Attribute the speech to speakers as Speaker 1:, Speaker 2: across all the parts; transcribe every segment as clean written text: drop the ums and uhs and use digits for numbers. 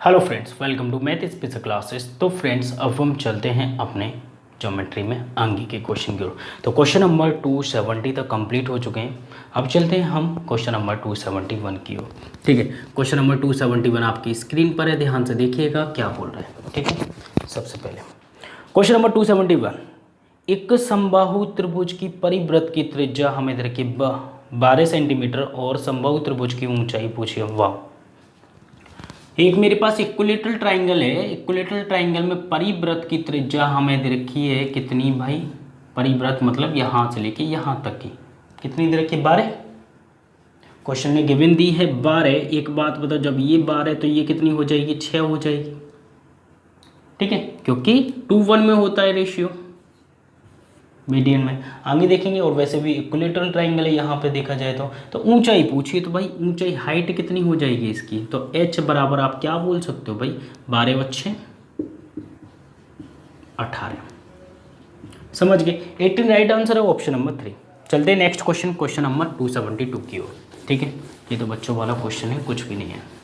Speaker 1: Hello friends, welcome to math special classes. तो friends, अब हम चलते हैं अपने ज्योमेट्री में आगे के क्वेश्चन की ओर। तो क्वेश्चन नंबर 270 तक कंप्लीट हो चुके हैं। अब चलते हैं हम क्वेश्चन नंबर 271 की ओर। ठीक है, क्वेश्चन नंबर 271 आपकी स्क्रीन पर है, ध्यान से देखिएगा क्या बोल रहे हैं। ठीक है, सबसे पहले क्वेश्चन नंबर 271, एक समबाहु त्रिभुज की परिवृत्त की त्रिज्या हमें दे रखी 12 सेंटीमीटर और समबाहु त्रिभुज की ऊंचाई पूछी है। वाह, एक मेरे पास इक्विलेटरल ट्राइंगल है। इक्विलेटरल ट्राइंगल में परिवृत्त की त्रिज्या हमें दे रखी है कितनी भाई? परिवृत्त मतलब यहाँ से लेके यहाँ तक की कितनी दे रखी है? 12। क्वेश्चन ने गिवन दी है 12। एक बात बताओ, जब ये 12 तो ये कितनी हो जाएगी? 6 हो जाएगी। ठीक है, क्योंकि 2:1 में होता है रेशियो मीडियन में, आगे देखेंगे। और वैसे भी इक्विलेटरल ट्राइंगल है यहाँ पे देखा जाए तो ऊंचाई पूछिए, तो भाई ऊंचाई हाइट कितनी हो जाएगी इसकी? तो h बराबर आप क्या बोल सकते हो भाई? 12 × 18। समझ गए? 18 राइट आंसर है ऑप्शन नंबर 3। चलते हैं नेक्स्ट क्वेश्चन, क्वेश्चन नंबर 272 की ओर। ठीक है, ये तो बच्चों वाला क्वेश्चन है, कुछ भी नहीं है।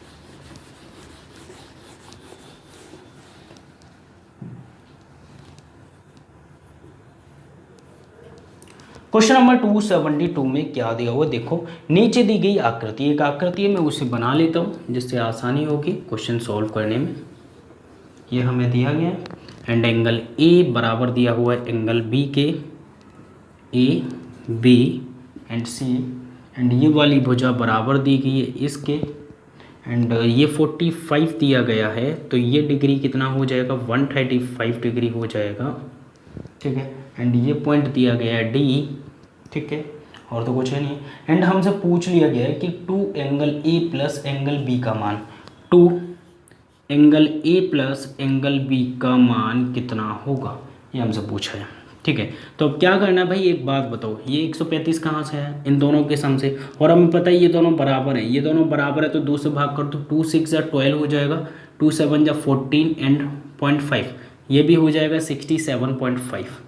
Speaker 1: क्वेश्चन नंबर 272 में क्या दिया हुआ देखो। नीचे दी गई आकृति, एक आकृति है, मैं उसे बना लेता हूँ जिससे आसानी होगी क्वेश्चन सॉल्व करने में। ये हमें दिया गया एंड एंगल ए बराबर दिया हुआ है एंगल बी के, A B and C, and ये वाली भुजा बराबर दी गई है इसके, एंड ये 45 दिया गया है, तो ये डिग्री कितना हो जाएगा? 135 डिग्री हो जाएगा। ठीक है, एंड ये पॉइंट दिया गया है डी। ठीक है, और तो कुछ है नहीं। एंड हमसे पूछ लिया गया है कि 2 angle A plus angle B का मान, 2 angle A plus angle B का मान कितना होगा, ये हमसे पूछा है। ठीक है, तो अब क्या करना है भाई? एक बात बताओ, ये 135 कहाँ से है? इन दोनों के सम से, और हमें पता है ये दोनों बराबर हैं। ये दोनों बराबर है तो 2 से भाग कर दो, 2 6 या 12 हो जाएगा, 2 7 या 14 एंड 0.5, ये भी हो जाएगा 67.5।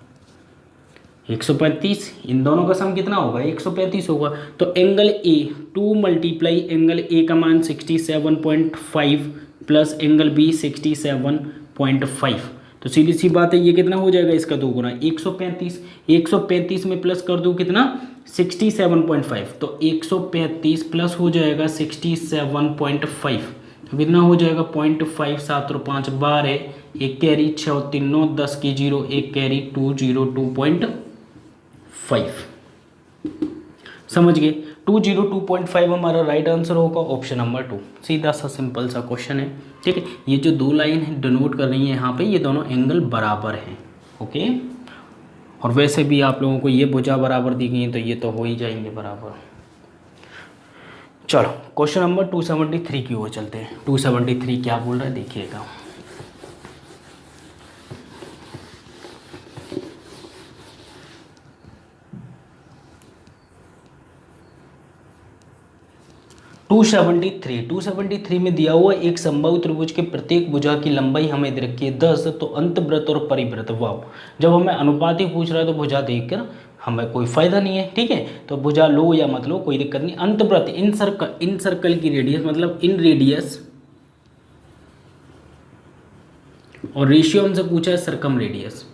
Speaker 1: 135, इन दोनों का सम कितना होगा? 135 होगा। तो angle A, 2 multiply angle A का मान 67.5 प्लस एंगल बी 67.5, तो सीधी सी बात है ये कितना हो जाएगा? इसका 2 गुना 135। 135 में प्लस कर दूँ कितना? 67.5, तो 135 प्लस हो जाएगा 67.5, तो कितना हो जाएगा? 0.5, 7 और 5 12, एक कैरी 6 और 3 9, 10 की 0, एक कैरी 202.5। समझ गए? 202.5 हमारा राइट आंसर होगा ऑप्शन नंबर 2। सीधा सा सिंपल सा क्वेश्चन है। ठीक है, ये जो दो लाइन है डिनोट कर रही है यहाँ पे, ये दोनों एंगल बराबर हैं। ओके, और वैसे भी आप लोगों को ये भुजा बराबर दी गई है तो ये तो हो ही जाएंगे बराबर। चलो क्वेश्चन नंबर 273 की ओर चलते हैं। 273 क्या बोल रहा है देखिएगा। टू 273 में दिया हुआ एक समबाहु त्रिभुज के प्रत्येक भुजा की लंबाई हमें दे रखी है 10, तो अंतवृत्त और परिवृत्त। वाह, जब हमें अनुपात ही पूछ रहा है तो भुजा देखकर हमें कोई फायदा नहीं है। ठीक है, तो भुजा लो या मत लो कोई दिक्कत नहीं। अंतवृत्त, इन सर्कल की रेडियस मतलब इन रेडियस, और रेशियो हमसे पूछा है सरकम रेडियस।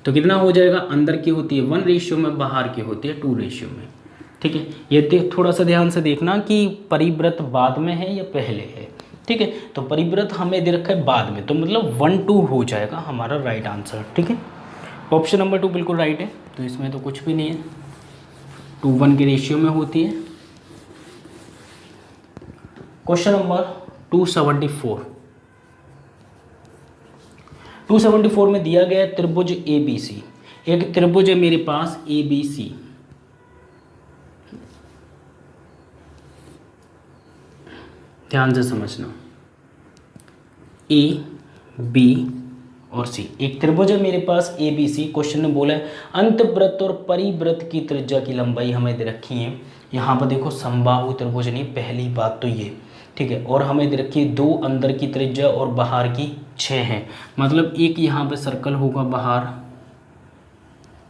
Speaker 1: तो कितना हो जाएगा? अंदर की होती है 1 रेशियो में, बाहर की होती है 2 रेशियो में। ठीक है, ये थोड़ा सा ध्यान से देखना कि परिवृत्त बाद में है या पहले है। ठीक है, तो परिवृत्त हमें दे रखा है बाद में, तो मतलब 1 2 हो जाएगा हमारा राइट आंसर। ठीक है, ऑप्शन नंबर 2 बिल्कुल राइट है, तो इसमें तो कुछ भी नहीं है, 2:1 के रेशियो में होती है। क्वेश्चन नंबर 274, 274 में दिया गया त्रिभुज ए बी सी। एक त्रिभुज है मेरे पास ए बी सी, ध्यान से समझना, ए बी और सी एक त्रिभुज है मेरे पास ए बी सी। क्वेश्चन ने बोला है अंतवृत्त और परिवृत्त की त्रिज्या की लंबाई हमें दे रखी है। यहाँ पर देखो समबाहु त्रिभुज नहीं, पहली बात तो ये। ठीक है, और हमें दे रखी है 2 अंदर की त्रिज्या और बाहर की 6 है, मतलब एक यहाँ पे सर्कल होगा बाहर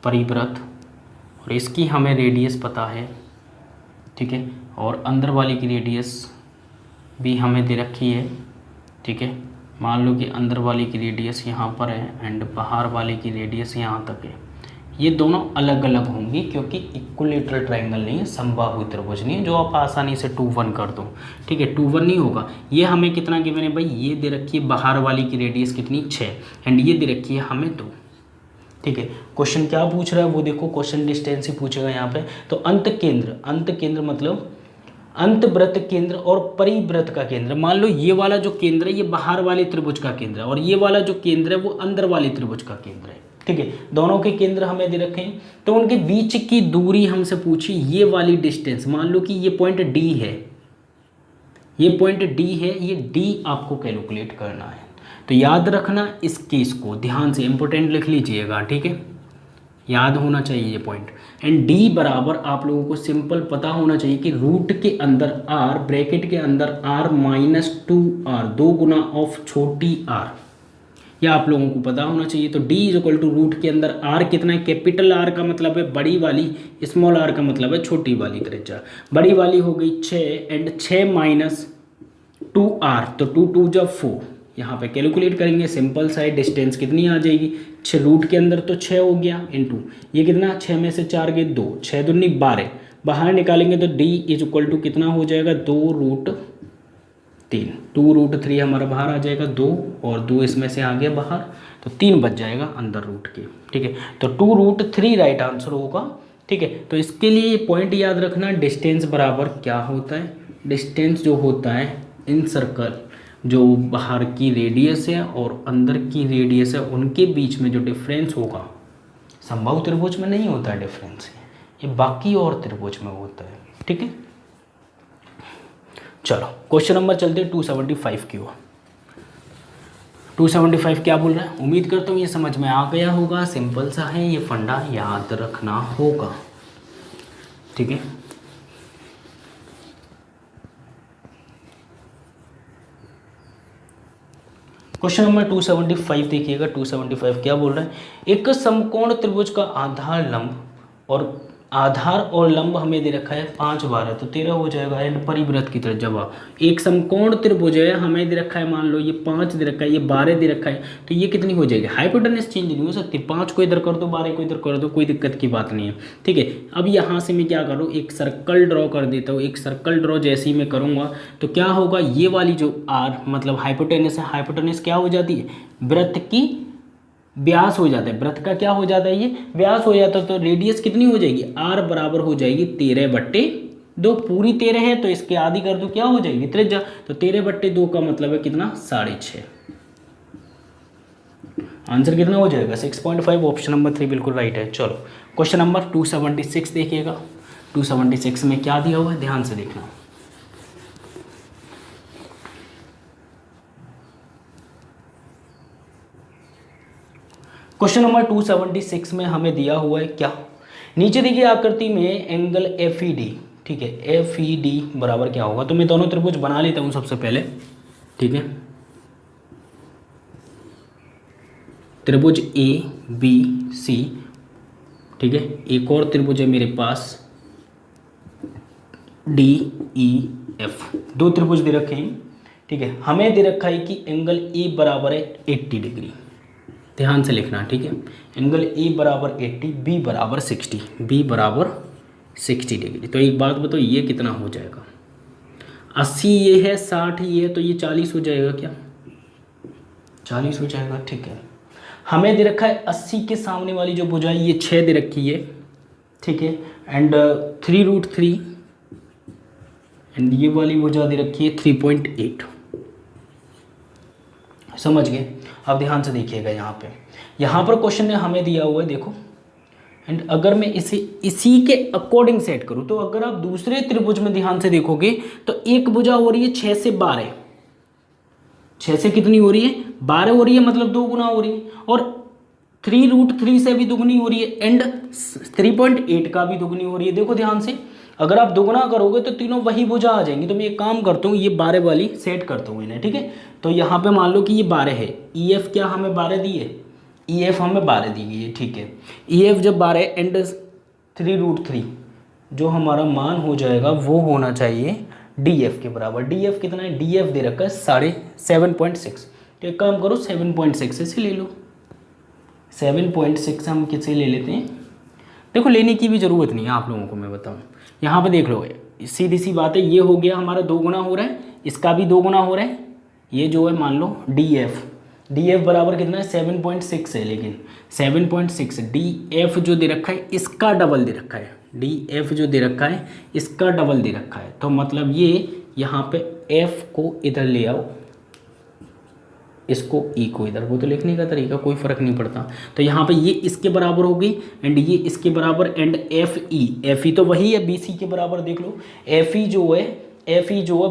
Speaker 1: परिवृत्त, और इसकी हमें रेडियस पता है ठीक है, और अंदर वाले की रेडियस भी हमें दे रखी है। ठीक है, मान लो कि अंदर वाले की रेडियस यहाँ पर है एंड बाहर वाले की रेडियस यहाँ तक है। ये दोनों अलग अलग होंगी क्योंकि इक्विलेटरल ट्रायंगल नहीं है, समबाहु त्रिभुज नहीं है जो आप आसानी से 2 1 कर दो। ठीक है, 2 1 नहीं होगा। ये हमें कितना गिवन है भाई, ये दे रखी है बाहर वाली की रेडियस कितनी 6 एंड ये दे रखी है हमें 2। ठीक है, क्वेश्चन क्या पूछ रहा है वो देखो, क्वेश्चन डिस्टेंस ही पूछेगा यहाँ पे। तो अंत केंद्र मतलब अंत वृत्त केंद्र और परिवृत्त का केंद्र। मान लो ये वाला जो केंद्र है ये बाहर वाले त्रिभुज का केंद्र है और ये वाला जो केंद्र है वो अंदर वाले त्रिभुज का केंद्र है। ठीक है, दोनों के केंद्र हमें दे रखे हैं। तो उनके बीच की दूरी हमसे पूछी, ये वाली डिस्टेंस। मान लो कि ये पॉइंट डी है, ये पॉइंट डी है, ये डी आपको कैलकुलेट करना है। तो याद रखना इस केस को, ध्यान से इंपॉर्टेंट लिख लीजिएगा। ठीक है, याद होना चाहिए ये पॉइंट। एंड डी बराबर आप लोगों को सिंपल पता होना चाहिए कि रूट के अंदर आर, ब्रैकेट के अंदर आर -2r, 2 गुना ऑफ छोटी आर, यह आप लोगों को पता होना चाहिए। तो d इक्वल टू रूट के अंदर r कितना है, कैपिटल R का मतलब है बड़ी वाली, स्मॉल r का मतलब है छोटी वाली त्रिज्या। बड़ी वाली हो गई 6 एंड 6 - 2r, तो 2 2 जब 4, यहाँ पे कैलकुलेट करेंगे सिंपल सा है। डिस्टेंस कितनी आ जाएगी, 6 रूट के अंदर तो 6 हो गया इंटू ये कितना, 6 में से 4 गए 2, 6 दूनी 12, बाहर निकालेंगे तो d इक्वल टू कितना हो जाएगा, 2√3, 2√3 हमारा बाहर आ जाएगा 2 और 2 इसमें से आ गया बाहर, तो 3 बच जाएगा अंदर रूट के। ठीक है, तो 2√3 राइट आंसर होगा। ठीक है, तो इसके लिए ये पॉइंट याद रखना, डिस्टेंस बराबर क्या होता है, डिस्टेंस जो होता है इन सर्कल, जो बाहर की रेडियस है और अंदर की रेडियस है उनके बीच में जो डिफरेंस होगा, समबाहु त्रिभुज में नहीं होता है डिफरेंस, ये बाकी और त्रिभुज में होता है। ठीक है, चलो क्वेश्चन नंबर चलते 275 की ओर। 275 क्या बोल रहा है, उम्मीद करता हूँ ये समझ में आ गया होगा, सिंपल सा है, ये फंडा याद रखना होगा। ठीक है, क्वेश्चन नंबर 275 देखिएगा। 275 क्या बोल रहा है, एक समकोण त्रिभुज का आधार और लंब हमें दे रखा है 5 12, तो 13 हो जाएगा। एंड परिवृत्त की तरफ जब एक समकोण त्रिभुज है हमें दे रखा है, मान लो ये 5 दे रखा है, ये 12 दे रखा है, तो ये कितनी हो जाएगी, हाइपोटेनस चेंज नहीं हो सकती, 5 को इधर कर दो 12 को इधर कर दो, कोई दिक्कत की बात नहीं है। ठीक है, अब यहाँ से मैं क्या करूँ, एक सर्कल ड्रॉ कर देता हूँ। एक सर्कल ड्रॉ जैसे ही मैं करूँगा तो क्या होगा, ये वाली जो आर मतलब हाइपोटेनस है, हाइपोटेनस क्या हो जाती है, वृत्त की व्यास हो जाता है, वृत्त का क्या हो जाता है, ये व्यास हो जाता है। तो रेडियस कितनी हो जाएगी, r बराबर हो जाएगी 13/2, पूरी 13 है तो इसके आधी कर दो, क्या हो जाएगी त्रिज्या, तो 13/2 का मतलब है कितना, 6.5। आंसर कितना हो जाएगा 6.5, ऑप्शन नंबर 3 बिल्कुल राइट है। चलो क्वेश्चन नंबर 276 देखिएगा। 276 में क्या दिया हुआ है, ध्यान से देखना। क्वेश्चन नंबर 276 में हमें दिया हुआ है क्या, नीचे देखिए आकृति में एंगल FED। ठीक है, FED बराबर क्या होगा, तो मैं दोनों त्रिभुज बना लेता हूं सबसे पहले। ठीक है, त्रिभुज ABC। ठीक है, एक और त्रिभुज है मेरे पास DEF, 2 त्रिभुज दे रखे हैं। ठीक है, हमें दे रखा है कि एंगल A बराबर है 80 डिग्री, ध्यान से लिखना। ठीक है, एंगल A बराबर 80, B बराबर 60, B बराबर 60 डिग्री। तो एक बात बताओ ये कितना हो जाएगा, 80 ये है, 60 ये है, तो ये 40 हो जाएगा क्या, 40 हो जाएगा। ठीक है, हमें दे रखा है 80 के सामने वाली जो भुजा है ये 6 दे रखी है। ठीक है, एंड 3√3 एंड ये वाली भुजा दे रखी है 3.8, समझ गए। अब ध्यान से देखिएगा, यहाँ पर क्वेश्चन ने हमें दिया हुआ है देखो, एंड अगर मैं इसे इसी के अकॉर्डिंग सेट करूँ, तो अगर आप दूसरे त्रिभुज में ध्यान से देखोगे तो एक भुजा हो रही है 6 से 12, 6 से कितनी हो रही है 12 हो रही है, मतलब 2 गुना हो रही है, और 3√3 से भी दुगनी हो रही है, एंड 3.8 का भी दुगनी हो रही है। देखो ध्यान से, अगर आप दुगना करोगे तो तीनों वही भुजा आ जाएंगी। तो मैं एक काम करता हूँ, ये 12 वाली सेट करता हूँ इन्हें। ठीक है, तो यहाँ पे मान लो कि ये 12 है, EF क्या हमें 12 दी है, EF हमें 12 दी गई है। ठीक है, EF जब 12 एंड 3√3 जो हमारा मान हो जाएगा वो होना चाहिए डी एफ के बराबर। डी एफ कितना है, डी एफ दे रखा है 7.6। तो एक काम करो 7.6 इसे ले लो, 7.6 हम किसे ले लेते हैं। देखो लेने की भी ज़रूरत नहीं है आप लोगों को, मैं बताऊँ यहाँ पे देख लो, सीधी सी बात है, ये हो गया हमारा 2 गुना हो रहा है, इसका भी 2 गुना हो रहा है, ये जो है मान लो डी एफ बराबर कितना है 7.6 है, लेकिन 7.6 डी एफ जो दे रखा है इसका डबल दे रखा है, डी एफ जो दे रखा है इसका डबल दे रखा है। तो मतलब ये यहाँ पे एफ को इधर ले आओ, इसको ई को इधर, वो तो लिखने का तरीका कोई फ़र्क नहीं पड़ता। तो यहाँ पे ये इसके बराबर होगी एंड ये इसके बराबर, एंड एफ ई तो वही है बी सी के बराबर। देख लो एफ ई जो है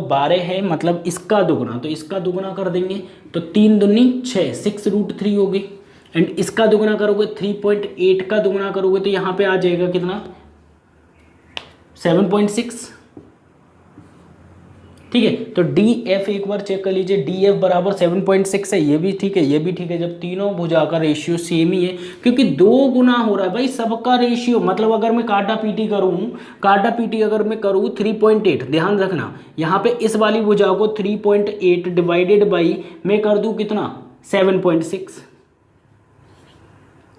Speaker 1: 12 है, मतलब इसका दुगुना, तो इसका दुगुना कर देंगे तो 3 दूनी 6, 6√3 होगी, एंड इसका दुगुना करोगे 3.8 का दुगुना करोगे तो यहाँ पे आ जाएगा कितना 7.6। ठीक है, तो डी एफ एक बार चेक कर लीजिए, डी एफ बराबर 7.6 है, ये भी ठीक है, ये भी ठीक है, जब तीनों भुजा का रेशियो सेम ही है, क्योंकि 2 गुना हो रहा है भाई सबका रेशियो। मतलब अगर मैं काटा पीटी अगर मैं करूँ 3.8, ध्यान रखना यहाँ पे इस वाली भुजा को 3.8 डिवाइडेड बाई मैं कर दूँ कितना 7.6।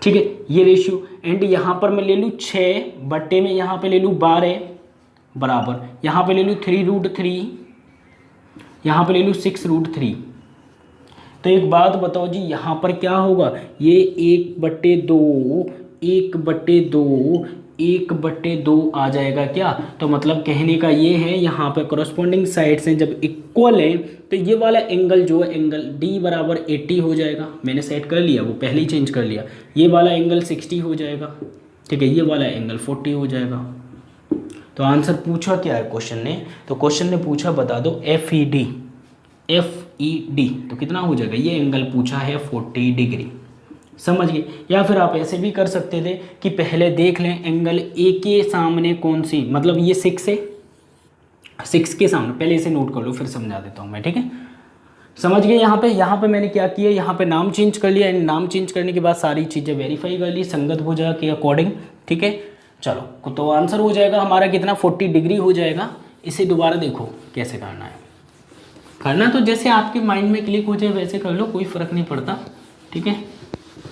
Speaker 1: ठीक है, ये रेशियो, एंड यहाँ पर मैं ले लूँ 6 बट्टे में यहाँ पे ले लूँ 12 बराबर, यहाँ पे ले लूँ 3√3, यहाँ पे ले लूँ 6√3। तो एक बात बताओ जी, यहाँ पर क्या होगा, ये 1/2 आ जाएगा क्या। तो मतलब कहने का ये है यहाँ पे कॉरस्पॉन्डिंग साइड से जब इक्वल है तो ये वाला एंगल जो है एंगल डी बराबर 80 हो जाएगा। मैंने सेट कर लिया, वो पहले ही चेंज कर लिया। ये वाला एंगल 60 हो जाएगा, ठीक है, ये वाला एंगल 40 हो जाएगा। तो आंसर पूछा क्या है क्वेश्चन ने, तो क्वेश्चन ने पूछा बता दो एफ ई डी, तो कितना हो जाएगा, ये एंगल पूछा है 40 डिग्री। समझ गए। या फिर आप ऐसे भी कर सकते थे कि पहले देख लें एंगल ए के सामने कौन सी, मतलब ये 6 है, 6 के सामने, पहले इसे नोट कर लो फिर समझा देता हूँ मैं, ठीक है। समझ गए। यहाँ पे मैंने क्या किया, यहाँ पे नाम चेंज कर लिया, नाम चेंज करने के बाद सारी चीज़ें वेरीफाई कर ली संगत भुजा के अकॉर्डिंग, ठीक है। चलो तो आंसर हो जाएगा हमारा कितना 40 डिग्री हो जाएगा। इसे दोबारा देखो कैसे करना है, करना तो जैसे आपके माइंड में क्लिक हो जाए वैसे कर लो, कोई फ़र्क नहीं पड़ता, ठीक है।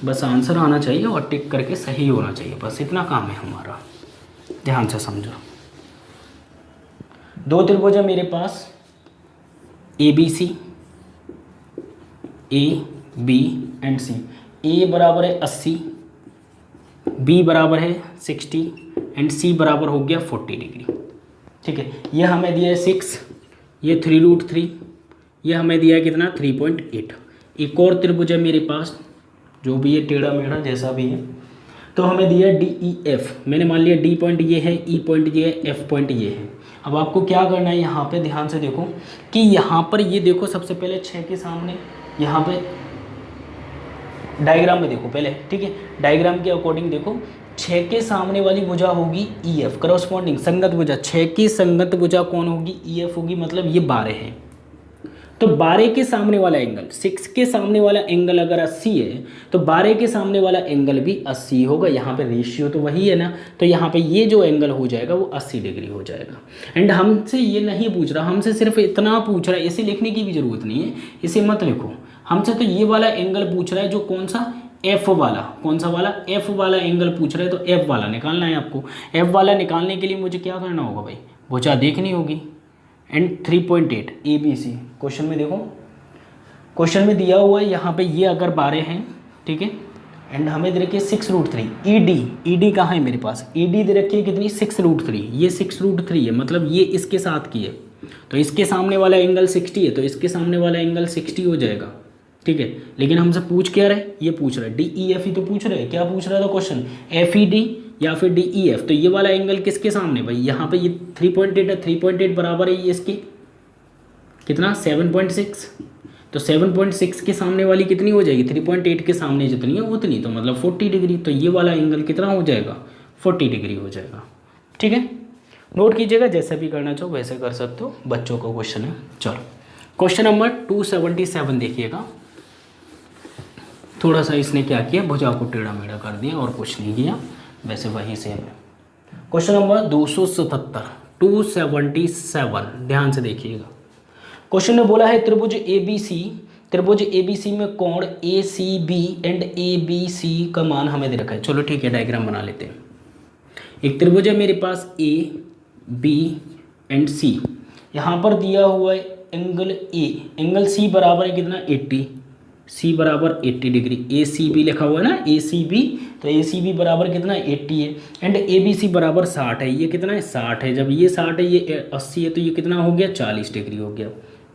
Speaker 1: बस आंसर आना चाहिए और टिक करके सही होना चाहिए, बस इतना काम है हमारा। ध्यान से समझो। 2 त्रिभुज है मेरे पास, A B C, A B and C. A बराबर है 80, बी बराबर है 60 एंड सी बराबर हो गया 40 डिग्री, ठीक है। ये हमें दिया है 6, ये 3√3, ये हमें दिया है कितना 3.8। एक और त्रिभुज है मेरे पास, जो भी है टेढ़ा मेढ़ा जैसा भी है, तो हमें दिया डी ई एफ। मैंने मान लिया डी पॉइंट ये है, ई पॉइंट ये है, एफ पॉइंट ये है। अब आपको क्या करना है, यहाँ पे ध्यान से देखो कि यहाँ पर ये देखो सबसे पहले 6 के सामने, यहाँ पे डायग्राम में देखो पहले, ठीक है। डायग्राम के अकॉर्डिंग देखो 6 के सामने वाली भुजा होगी ई एफ, करस्पॉन्डिंग संगत भुजा, 6 की संगत भुजा कौन होगी, ई एफ होगी, मतलब ये 12 है। तो 12 के सामने वाला एंगल, 6 के सामने वाला एंगल अगर 80 है तो 12 के सामने वाला एंगल भी 80 होगा। यहाँ पे रेशियो तो वही है ना, तो यहाँ पे ये जो एंगल हो जाएगा वो 80 डिग्री हो जाएगा। एंड हमसे ये नहीं पूछ रहा, हमसे सिर्फ इतना पूछ रहा है, इसे लिखने की भी ज़रूरत नहीं है, इसे मत लिखो। हमसे तो ये वाला एंगल पूछ रहा है, जो कौन सा, एफ वाला, कौन सा वाला, एफ वाला एंगल पूछ रहा है, तो एफ वाला निकालना है आपको। एफ वाला निकालने के लिए मुझे क्या करना होगा भाई, भुजा देखनी होगी। And 3.8 A B C, question में देखो, क्वेश्चन में दिया हुआ है यहाँ पे ये अगर 12 हैं, ठीक है, एंड हमें दे रखी है 6√3। ई डी कहाँ है मेरे पास, ई डी दे रखी है कितनी 6√3, ये 6√3 है, मतलब ये इसके साथ की है, तो इसके सामने वाला एंगल 60 है, तो इसके सामने वाला एंगल 60 हो जाएगा, ठीक है। लेकिन हमसे पूछ क्या रहे, ये पूछ रहा है डी ई एफ ही तो पूछ रहे हैं। क्या पूछ रहा था क्वेश्चन, एफ ई डी या फिर डी ई एफ। तो ये वाला एंगल किसके सामने भाई, यहाँ पे ये 3.8 है, 3.8 बराबर है ये इसके कितना 7.6, तो 7.6 के सामने वाली कितनी हो जाएगी, 3.8 के सामने जितनी है उतनी, तो मतलब 40 डिग्री। तो ये वाला एंगल कितना हो जाएगा, 40 डिग्री हो जाएगा, ठीक है। नोट कीजिएगा, जैसे भी करना चाहो वैसे कर सकते हो, बच्चों का क्वेश्चन है। चलो क्वेश्चन नंबर 277 देखिएगा। थोड़ा सा इसने क्या किया, भुजा को टेढ़ा मेढ़ा कर दिया और कुछ नहीं किया, वैसे वही सेम है। क्वेश्चन नंबर 277 277 ध्यान से देखिएगा। क्वेश्चन ने बोला है त्रिभुज एबीसी में कोण A C B and A B C का मान हमें दे रखा है। चलो ठीक है, डायग्राम बना लेते हैं। एक त्रिभुज है मेरे पास ए बी एंड सी, यहाँ पर दिया हुआ है एंगल ए, एंगल सी बराबर है कितना 80, सी बराबर 80 डिग्री, ए सी बी लिखा हुआ है ना ए सी बी, तो ए सी बी बराबर कितना 80 है एंड ए बी सी बराबर 60 है। ये कितना है 60 है, जब ये 60 है ये 80 है तो ये कितना हो गया 40 डिग्री हो गया,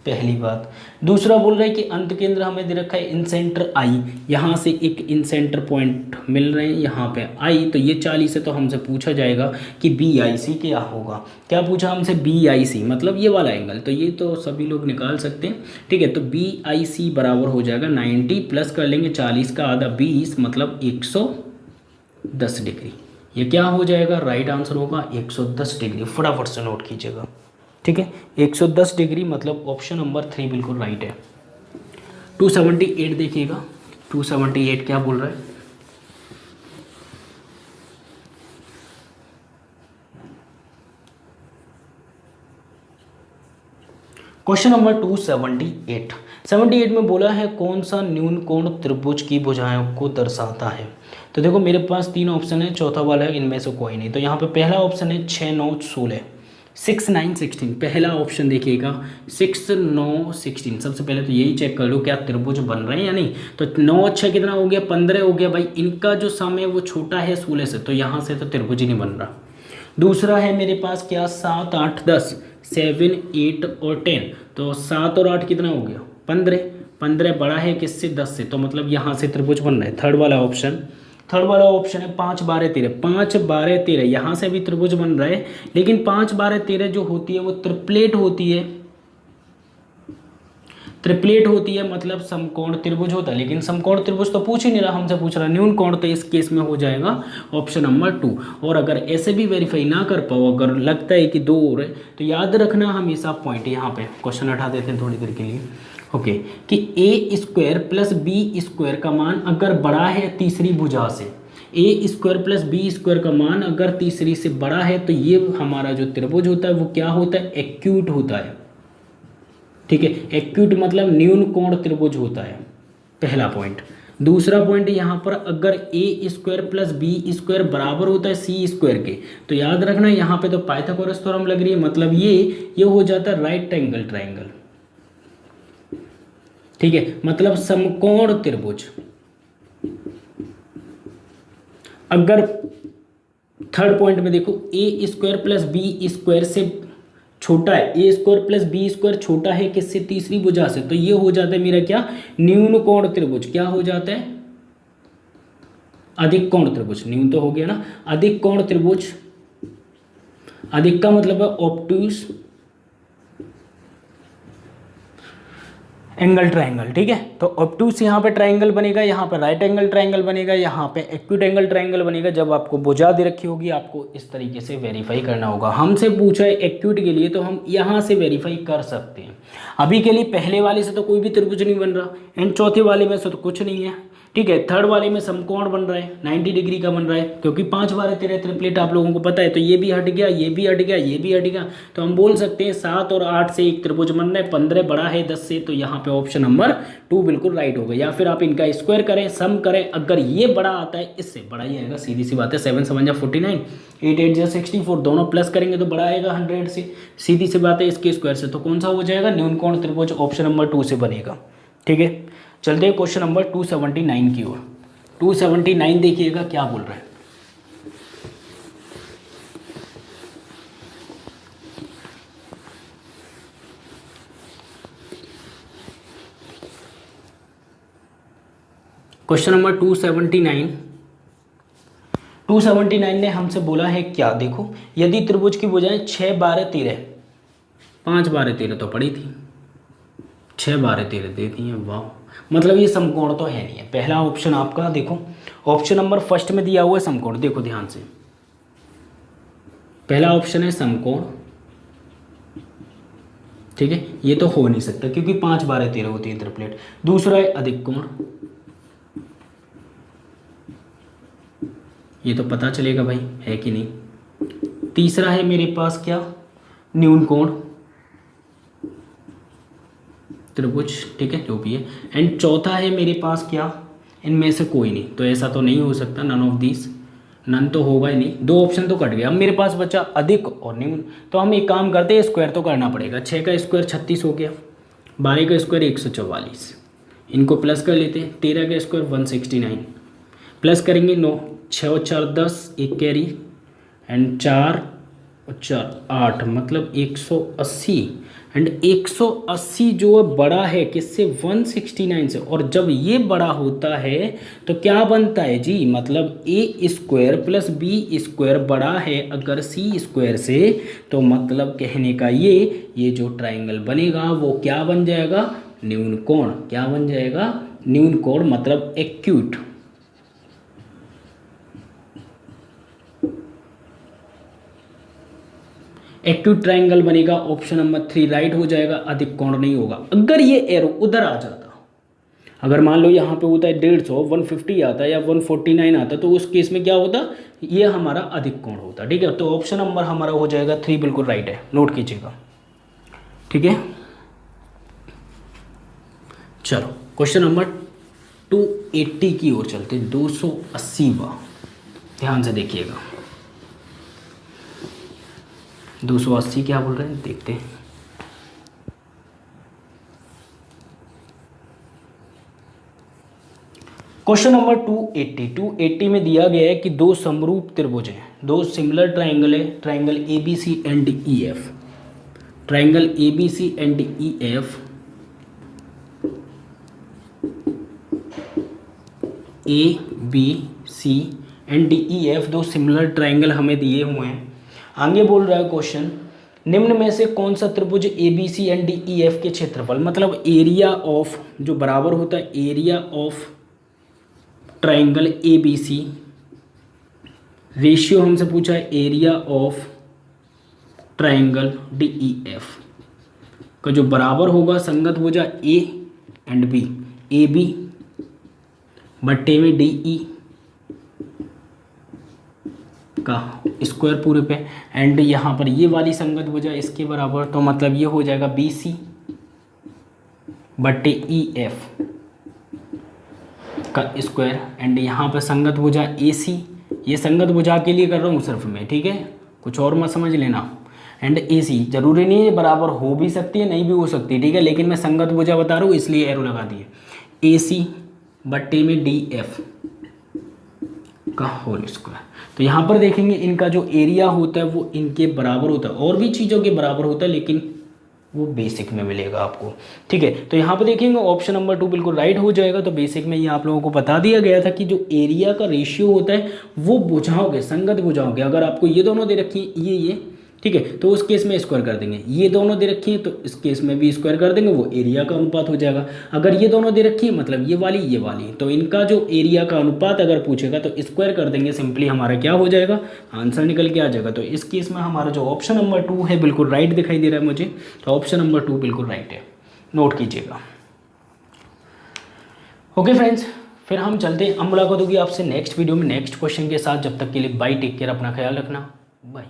Speaker 1: पहली बात। दूसरा बोल रहा है कि अंत केंद्र हमें दे रखा है इन सेंटर आई, यहाँ से एक इन सेंटर पॉइंट मिल रहे हैं यहाँ पे आई, तो ये 40 है, तो हमसे पूछा जाएगा कि बी आई सी क्या होगा। क्या पूछा हमसे बी आई सी मतलब ये वाला एंगल, तो ये तो सभी लोग निकाल सकते हैं, ठीक है। तो बी आई सी बराबर हो जाएगा 90 प्लस कर लेंगे 40 का आधा 20 मतलब 110 डिग्री। ये क्या हो जाएगा, राइट आंसर होगा 110 डिग्री। फटाफट से नोट कीजिएगा, ठीक है। 110 डिग्री मतलब ऑप्शन नंबर 3 बिल्कुल राइट है। 278 देखिएगा, 278 क्या बोल रहा है। क्वेश्चन नंबर 278 में बोला है कौन सा न्यून कोण त्रिभुज की भुजाओं को दर्शाता है। तो देखो मेरे पास 3 ऑप्शन है, चौथा वाला है इनमें से कोई नहीं। तो यहाँ पे पहला ऑप्शन है 6 9 16, 6 9 16, पहला ऑप्शन देखिएगा 6 9 16। सबसे पहले तो यही चेक कर लो क्या त्रिभुज बन रहे हैं या नहीं। तो 9 अच्छा कितना हो गया 15 हो गया भाई, इनका जो सम है वो छोटा है 16 से, तो यहाँ से तो त्रिभुज ही नहीं बन रहा। दूसरा है मेरे पास क्या 7 8 10, 7 8 और 10, तो 7 और 8 कितना हो गया 15, 15 बड़ा है किससे 10 से, तो मतलब यहाँ से त्रिभुज बन रहा है। थर्ड वाला ऑप्शन है 5 12 13, 5 12 13, यहाँ से भी त्रिभुज बन रहा है, लेकिन 5 12 13 जो होती है वो ट्रिपलेट होती है, मतलब समकोण त्रिभुज होता है। लेकिन समकोण त्रिभुज तो पूछ ही नहीं रहा, हमसे पूछ रहा न्यून कोण, तो इस केस में हो जाएगा ऑप्शन नंबर 2। और अगर ऐसे भी वेरीफाई ना कर पाओ, अगर लगता है कि 2 और है, तो याद रखना हमेशा पॉइंट, यहाँ पे क्वेश्चन हटा देते हैं थोड़ी देर के लिए, ओके, कि ए स्क्वायर प्लस बी स्क्वायर का मान अगर बड़ा है तीसरी भुजा से, ए स्क्वायर प्लस बी स्क्वायर का मान अगर तीसरी से बड़ा है, तो ये हमारा जो त्रिभुज होता है वो क्या होता है एक्यूट होता है, ठीक है। एक्यूट मतलब न्यून कोण त्रिभुज होता है, पहला पॉइंट। दूसरा पॉइंट यहाँ पर अगर ए स्क्वायर प्लस बी स्क्वायर बराबर होता है सी स्क्वायर के, तो याद रखना यहाँ पे तो पाइथागोरस थ्योरम लग रही है, मतलब ये हो जाता है राइट एंगल ट्राइंगल, ठीक है, मतलब समकोण त्रिभुज। अगर थर्ड पॉइंट में देखो ए स्क्वायर प्लस बी स्क्वायर से छोटा है, ए स्क्वायर प्लस बी स्क्वायर छोटा है किससे तीसरी भुजा से, तो ये हो जाता है मेरा क्या न्यून कोण त्रिभुज। क्या हो जाता है अधिक कोण त्रिभुज, न्यून तो हो गया ना, अधिक कोण त्रिभुज। अधिक का मतलब है ऑब्टूस एंगल ट्राइंगल, ठीक है। तो ऑब्टूस यहाँ पे ट्राइंगल बनेगा, यहाँ पे राइट एंगल ट्राइंगल बनेगा, यहाँ पे एक्यूट एंगल ट्राइंगल बनेगा। जब आपको भुजा दे रखी होगी आपको इस तरीके से वेरीफाई करना होगा। हमसे पूछा है एक्यूट के लिए, तो हम यहाँ से वेरीफाई कर सकते हैं। अभी के लिए पहले वाले से तो कोई भी त्रिभुज नहीं बन रहा एंड चौथे वाले में से तो कुछ नहीं है, ठीक है। थर्ड वाले में समकोण बन रहा है 90 डिग्री का बन रहा है, क्योंकि 5 12 13 ट्रिपलेट आप लोगों को पता है, तो ये भी हट गया, ये भी हट गया, ये भी हट गया, तो हम बोल सकते हैं 7 और 8 से एक त्रिभुज बन रहा है, 15 बड़ा है 10 से, तो यहाँ पे ऑप्शन नंबर 2 बिल्कुल राइट होगा। या फिर आप इनका स्क्वायर करें, सम करें, अगर ये बड़ा आता है इससे बड़ा ही आएगा, सीधी सी बात है। 7 7 जा 49, 8 8 जा 64, दोनों प्लस करेंगे तो बड़ा आएगा 100 से, सीधी सी बात है इसके स्क्वायर से। तो कौन सा हो जाएगा न्यून कोण त्रिभुज, ऑप्शन नंबर 2 से बनेगा, ठीक है। चलते हैं क्वेश्चन नंबर 279 की ओर। 279 देखिएगा क्या बोल रहा है। क्वेश्चन नंबर 279 ने हमसे बोला है क्या, देखो यदि त्रिभुज की भुजाएं 6 12 13, 5 12 13 तो पड़ी थी, 6 12 13 दे दी है, वाह, मतलब ये समकोण तो है नहीं है। पहला ऑप्शन आपका देखो, ऑप्शन नंबर फर्स्ट में दिया हुआ है समकोण, देखो ध्यान से, पहला ऑप्शन है समकोण, ठीक है, ये तो हो नहीं सकता क्योंकि 5 12 13 होती है ट्रिपलेट। दूसरा है अधिक कोण, ये तो पता चलेगा भाई है कि नहीं। तीसरा है मेरे पास क्या, न्यून कोण त्रिभुज, ठीक है जो भी है। एंड चौथा है मेरे पास क्या, इनमें से कोई नहीं, तो ऐसा तो नहीं हो सकता, नन ऑफ दिस, नन तो होगा ही नहीं, दो ऑप्शन तो कट गया। अब मेरे पास बचा अधिक और न्यून, तो हम एक काम करते हैं, स्क्वायर तो करना पड़ेगा। 6 का स्क्वायर 36 हो गया, 12 का स्क्वायर 144, इनको प्लस कर लेते हैं। 13 का स्क्वायर 169, प्लस करेंगे 9, 6 और 4 10, एक कैरी, एंड 4 और 4 8, मतलब 180। एंड 180 जो बड़ा है किससे, 169 से। और जब ये बड़ा होता है तो क्या बनता है जी, मतलब ए स्क्वायर प्लस बी स्क्वायर बड़ा है अगर सी स्क्वायर से, तो मतलब कहने का ये जो ट्राइंगल बनेगा वो क्या बन जाएगा, न्यून कोण। क्या बन जाएगा, न्यून कोण, मतलब एक्यूट। एक्यूट ट्राइंगल बनेगा, ऑप्शन नंबर 3 राइट हो जाएगा, अधिक कोण नहीं होगा। अगर ये एरो उधर आ जाता, अगर मान लो यहाँ पे होता है 150, 150 आता या 149 आता, तो उस केस में क्या होता, ये हमारा अधिक कोण होता, ठीक है। तो ऑप्शन नंबर हमारा हो जाएगा 3 बिल्कुल राइट है, नोट कीजिएगा, ठीक है। चलो क्वेश्चन नंबर 280 की ओर चलते, 280वां, ध्यान से देखिएगा। 280 क्या बोल रहे हैं देखते हैं। क्वेश्चन नंबर 280 में दिया गया है कि दो समरूप त्रिभुज हैं, दो सिमिलर ट्राइंगल है, triangle ABC and EF, triangle ABC and EF, ABC and EF दो सिमिलर ट्राइंगल हमें दिए हुए हैं। आगे बोल रहा है क्वेश्चन, निम्न में से कौन सा त्रिभुज ABC एंड EF के क्षेत्रफल, मतलब एरिया ऑफ जो बराबर होता है, area of triangle ABC, ratio हमसे पूछा है एरिया ऑफ ट्राइंगल DEF का जो बराबर होगा, संगत भुजा A एंड B, AB बट्टे में DE का स्क्वायर पूरे पे, एंड यहाँ पर ये वाली संगत भुजा इसके बराबर, तो मतलब ये हो जाएगा BC बट्टे EF का स्क्वायर, एंड यहाँ पर संगत भुजा AC, ये संगत भुजा के लिए कर रहा हूँ सिर्फ मैं, ठीक है, कुछ और मत समझ लेना। एंड AC जरूरी नहीं है बराबर हो भी सकती है नहीं भी हो सकती, ठीक है, लेकिन मैं संगत भुजा बता रहा हूँ इसलिए एरो लगा दिए। AC बट्टे में DF का होल स्क्वायर। तो यहाँ पर देखेंगे इनका जो एरिया होता है वो इनके बराबर होता है, और भी चीज़ों के बराबर होता है, लेकिन वो बेसिक में मिलेगा आपको, ठीक है। तो यहाँ पर देखेंगे ऑप्शन नंबर 2 बिल्कुल राइट हो जाएगा। तो बेसिक में ये आप लोगों को बता दिया गया था कि जो एरिया का रेशियो होता है वो भुजाओं के, संगत भुजाओं के, अगर आपको ये दोनों दे रखी है ये ठीक है, तो उस केस में स्क्वायर कर देंगे। ये दोनों दे रखी है तो इस केस में भी स्क्वायर कर देंगे, वो एरिया का अनुपात हो जाएगा। अगर ये दोनों दे रखी है मतलब ये वाली, तो इनका जो एरिया का अनुपात अगर पूछेगा तो स्क्वायर कर देंगे, सिंपली हमारा क्या हो जाएगा, आंसर निकल के आ जाएगा। तो इस केस में हमारा जो ऑप्शन नंबर 2 है बिल्कुल राइट दिखाई दे रहा है मुझे, तो ऑप्शन नंबर 2 बिल्कुल राइट है, नोट कीजिएगा। ओके फ्रेंड्स, फिर हम चलते हैं, हम मुलाकात होगी आपसे नेक्स्ट वीडियो में नेक्स्ट क्वेश्चन के साथ। जब तक के लिए बाय, टेक केयर, अपना ख्याल रखना, बाय।